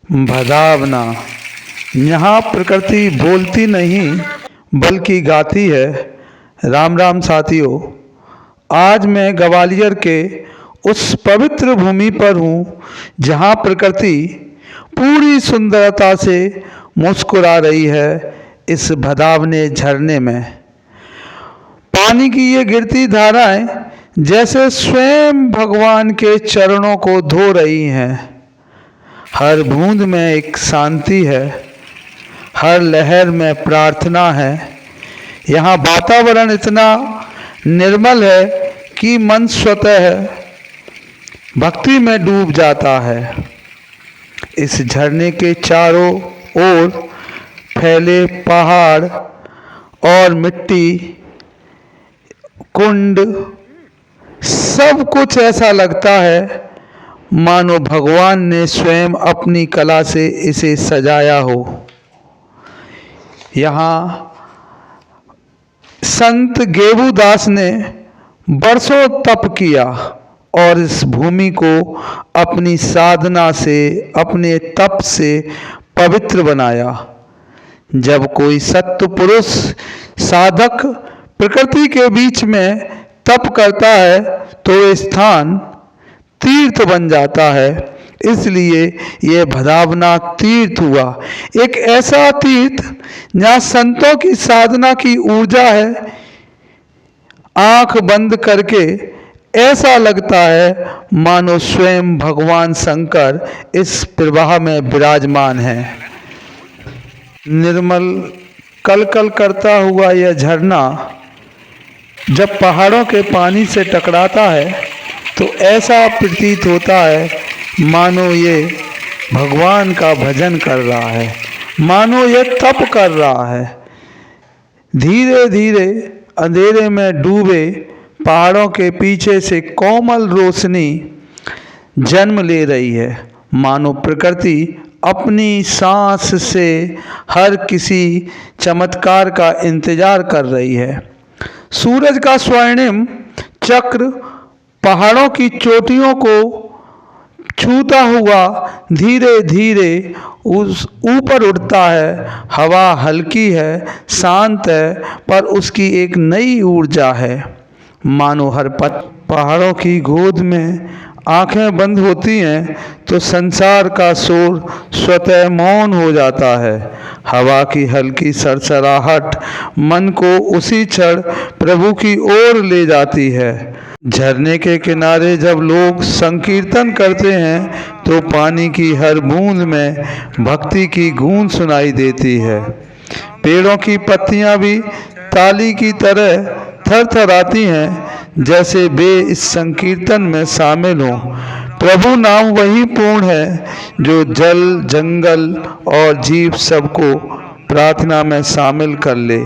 भदावना। यहाँ प्रकृति बोलती नहीं बल्कि गाती है। राम राम साथियों, आज मैं ग्वालियर के उस पवित्र भूमि पर हूँ जहाँ प्रकृति पूरी सुंदरता से मुस्कुरा रही है। इस भदावने झरने में पानी की ये गिरती धाराएं जैसे स्वयं भगवान के चरणों को धो रही हैं। हर बूंद में एक शांति है, हर लहर में प्रार्थना है। यहाँ वातावरण इतना निर्मल है कि मन स्वतः भक्ति में डूब जाता है। इस झरने के चारों ओर फैले पहाड़ और मिट्टी, कुंड, सब कुछ ऐसा लगता है मानो भगवान ने स्वयं अपनी कला से इसे सजाया हो। यहाँ संत गेबूदास ने बरसों तप किया और इस भूमि को अपनी साधना से, अपने तप से पवित्र बनाया। जब कोई सत्य पुरुष साधक प्रकृति के बीच में तप करता है तो ये स्थान तीर्थ बन जाता है। इसलिए यह भदावना तीर्थ हुआ, एक ऐसा तीर्थ जहाँ संतों की साधना की ऊर्जा है। आंख बंद करके ऐसा लगता है मानो स्वयं भगवान शंकर इस प्रवाह में विराजमान है। निर्मल कलकल करता हुआ यह झरना जब पहाड़ों के पानी से टकराता है तो ऐसा प्रतीत होता है मानो ये भगवान का भजन कर रहा है, मानो ये तप कर रहा है। धीरे धीरे अंधेरे में डूबे पहाड़ों के पीछे से कोमल रोशनी जन्म ले रही है, मानो प्रकृति अपनी सांस से हर किसी चमत्कार का इंतजार कर रही है। सूरज का स्वर्णिम चक्र पहाड़ों की चोटियों को छूता हुआ धीरे धीरे उस ऊपर उड़ता है। हवा हल्की है, शांत है, पर उसकी एक नई ऊर्जा है। मानो हर पहाड़ों की गोद में आंखें बंद होती हैं तो संसार का शोर स्वतः मौन हो जाता है। हवा की हल्की सरसराहट मन को उसी क्षण प्रभु की ओर ले जाती है। झरने के किनारे जब लोग संकीर्तन करते हैं तो पानी की हर बूंद में भक्ति की गूंज सुनाई देती है। पेड़ों की पत्तियां भी ताली की तरह थरथराती हैं जैसे वे इस संकीर्तन में शामिल हों। प्रभु नाम वही पूर्ण है जो जल, जंगल और जीव सबको प्रार्थना में शामिल कर ले।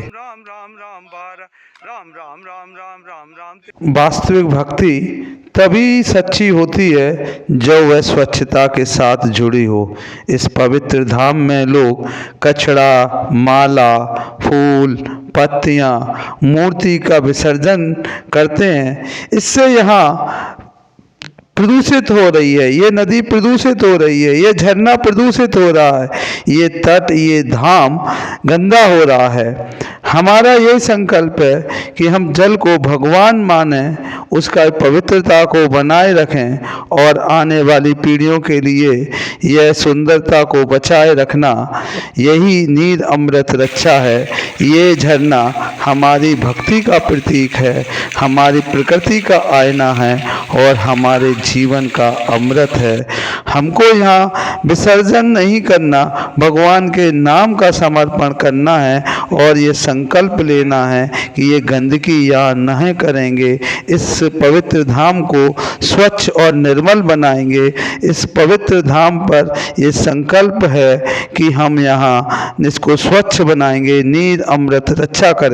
वास्तविक भक्ति तभी सच्ची होती है जब वह स्वच्छता के साथ जुड़ी हो। इस पवित्र धाम में लोग कचड़ा, माला, फूल, पत्तियां, मूर्ति का विसर्जन करते हैं। इससे यहाँ प्रदूषित हो रही है, ये नदी प्रदूषित हो रही है, ये झरना प्रदूषित हो रहा है, ये तट, ये धाम गंदा हो रहा है। हमारा ये संकल्प है कि हम जल को भगवान मानें, उसका पवित्रता को बनाए रखें और आने वाली पीढ़ियों के लिए यह सुंदरता को बचाए रखना, यही नीर अमृत रक्षा है। ये झरना हमारी भक्ति का प्रतीक है, हमारी प्रकृति का आईना है और हमारे जीवन का अमृत है। हमको यहाँ विसर्जन नहीं करना, भगवान के नाम का समर्पण करना है और ये संकल्प लेना है कि ये गंदगी यहाँ नहीं करेंगे। इस पवित्र धाम को स्वच्छ और निर्मल बनाएंगे। इस पवित्र धाम पर ये संकल्प है कि हम यहाँ इसको स्वच्छ बनाएंगे, नीर अमृत रक्षा करें।